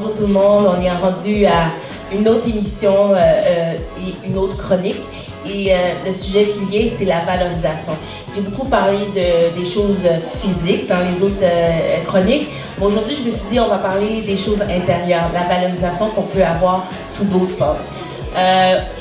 Bonjour tout le monde, on est rendu à une autre émission et une autre chronique. Et le sujet qui vient, c'est la valorisation. J'ai beaucoup parlé des choses physiques dans les autres chroniques. Mais aujourd'hui, je me suis dit, on va parler des choses intérieures, la valorisation qu'on peut avoir sous d'autres formes.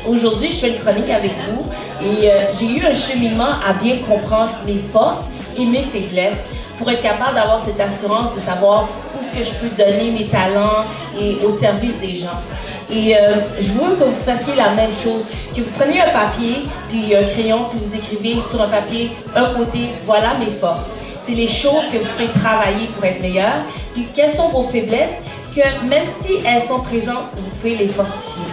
Aujourd'hui, je fais une chronique avec vous et j'ai eu un cheminement à bien comprendre mes forces et mes faiblesses pour être capable d'avoir cette assurance de savoir où est-ce que je peux donner mes talents et au service des gens. Et je veux que vous fassiez la même chose, que vous preniez un papier, puis un crayon, puis vous écrivez sur un papier, un côté, voilà mes forces. C'est les choses que vous pouvez travailler pour être meilleur, puis quelles sont vos faiblesses, que même si elles sont présentes, vous pouvez les fortifier.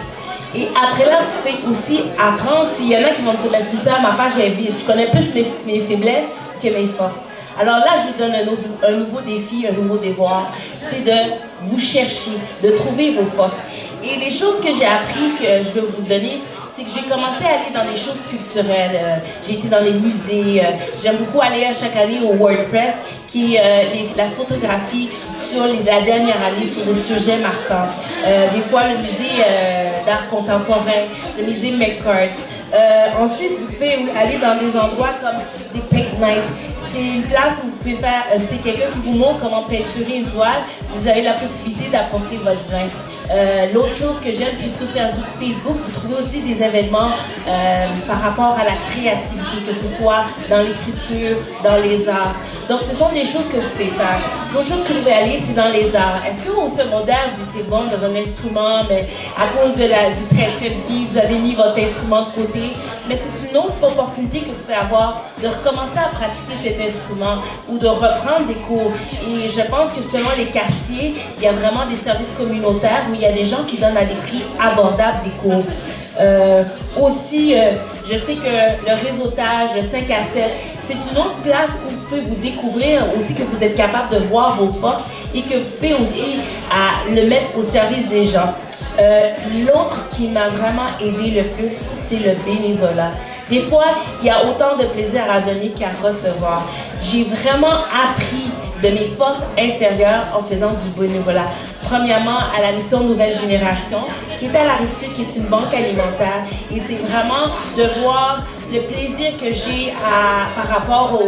Et après là, vous pouvez aussi apprendre, s'il y en a qui vont me dire, ben, Cynthia, ma page est vide, je connais plus mes faiblesses que mes forces. Alors là, je vous donne un nouveau défi, un nouveau devoir, c'est de vous chercher, de trouver vos forces. Et les choses que j'ai appris, que je vais vous donner, c'est que j'ai commencé à aller dans des choses culturelles. J'ai été dans les musées. J'aime beaucoup aller chaque année au WordPress, qui est la photographie sur la dernière année, sur des sujets marquants. Des fois, le musée d'art contemporain, le musée McCart. Ensuite, vous pouvez aller dans des endroits comme des paint nights. C'est une place où vous pouvez faire, c'est quelqu'un qui vous montre comment peinturer une toile. Vous avez la possibilité d'apporter votre grain. L'autre chose que j'aime, c'est sur Facebook, vous trouvez aussi des événements par rapport à la créativité, que ce soit dans l'écriture, dans les arts. Donc, ce sont des choses que vous pouvez faire. L'autre chose que vous pouvez aller, c'est dans les arts. Est-ce qu'au secondaire, vous étiez bon dans un instrument, mais à cause du train de vie, vous avez mis votre instrument de côté? Mais c'est une autre opportunité que vous pouvez avoir de recommencer à pratiquer cet instrument ou de reprendre des cours. Et je pense que selon les quartiers, il y a vraiment des services communautaires où il y a des gens qui donnent à des prix abordables des cours. Je sais que le réseautage, le 5 à 7, c'est une autre place où vous pouvez vous découvrir aussi que vous êtes capable de voir vos forces et que vous pouvez aussi le mettre au service des gens. L'autre qui m'a vraiment aidé le plus, c'est le bénévolat. Des fois, il y a autant de plaisir à donner qu'à recevoir. J'ai vraiment appris de mes forces intérieures en faisant du bénévolat. Premièrement, à la mission Nouvelle Génération, qui est à la Rive-Sud, qui est une banque alimentaire. Et c'est vraiment de voir le plaisir que j'ai par rapport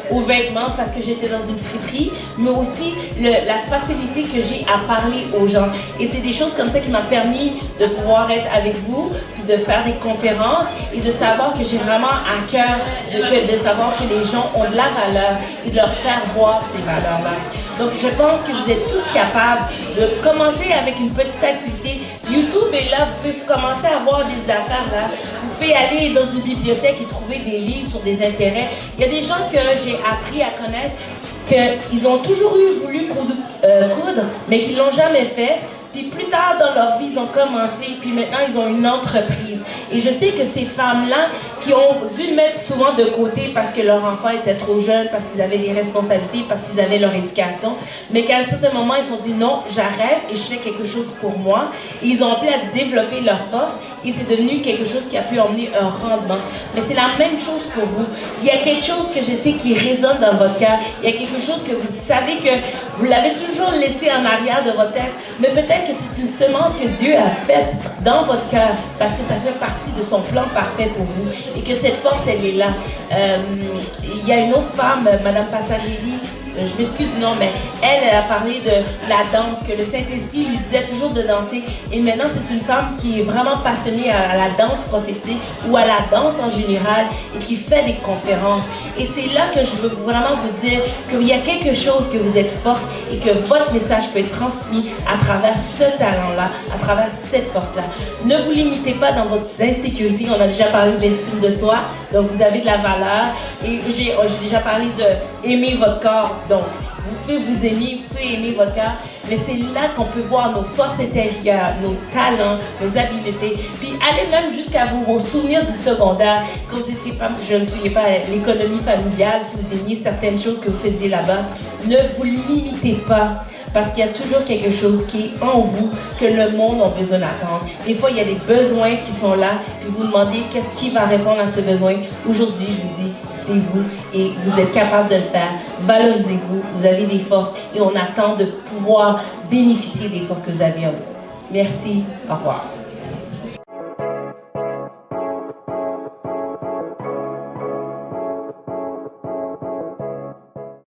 aux vêtements, parce que j'étais dans une friperie, mais aussi la facilité que j'ai à parler aux gens. Et c'est des choses comme ça qui m'ont permis de pouvoir être avec vous, puis de faire des conférences et de savoir que j'ai vraiment à cœur de savoir que les gens ont de la valeur et de leur faire voir ces valeurs-là. Donc, je pense que vous êtes tous capables de commencer avec une petite activité. YouTube est là, vous pouvez commencer à voir des affaires là. Vous pouvez aller dans une bibliothèque et trouver des livres sur des intérêts. Il y a des gens que j'ai appris à connaître qu'ils ont toujours voulu coudre, mais qu'ils ne l'ont jamais fait. Puis plus tard dans leur vie, ils ont commencé, puis maintenant ils ont une entreprise. Et je sais que ces femmes-là, qui ont dû mettre souvent de côté parce que leur enfant était trop jeune, parce qu'ils avaient des responsabilités, parce qu'ils avaient leur éducation, mais qu'à un certain moment, ils se sont dit non, j'arrête et je fais quelque chose pour moi. Et ils ont appris à développer leur force et c'est devenu quelque chose qui a pu emmener un rendement. Mais c'est la même chose pour vous. Il y a quelque chose que je sais qui résonne dans votre cœur. Il y a quelque chose que vous savez que vous l'avez toujours laissé en arrière de votre tête, mais peut-être que c'est une semence que Dieu a faite dans votre cœur parce que ça fait partie de son plan parfait pour vous et que cette force, elle est là. Il y a une autre femme, Madame Passadelli, je m'excuse du nom, mais elle a parlé de la danse, que le Saint-Esprit lui disait toujours de danser. Et maintenant, c'est une femme qui est vraiment passionnée à la danse prophétique ou à la danse en général et qui fait des conférences. Et c'est là que je veux vraiment vous dire qu'il y a quelque chose que vous êtes forte et que votre message peut être transmis à travers ce talent-là, à travers cette force-là. Ne vous limitez pas dans votre insécurité. On a déjà parlé de l'estime de soi, donc vous avez de la valeur. Et j'ai déjà parlé d'aimer votre corps. Donc, vous pouvez vous aimer, vous pouvez aimer votre cœur, mais c'est là qu'on peut voir nos forces intérieures, nos talents, nos habiletés, puis aller même jusqu'à vos souvenirs du secondaire, quand vous étiez pas, je ne suis pas à l'économie familiale, si vous aimiez certaines choses que vous faisiez là-bas, ne vous limitez pas. Parce qu'il y a toujours quelque chose qui est en vous que le monde a besoin d'attendre. Des fois, il y a des besoins qui sont là, puis vous demandez qu'est-ce qui va répondre à ce besoin. Aujourd'hui, je vous dis, c'est vous et vous êtes capable de le faire. Valorisez-vous, vous avez des forces et on attend de pouvoir bénéficier des forces que vous avez en vous. Merci, au revoir.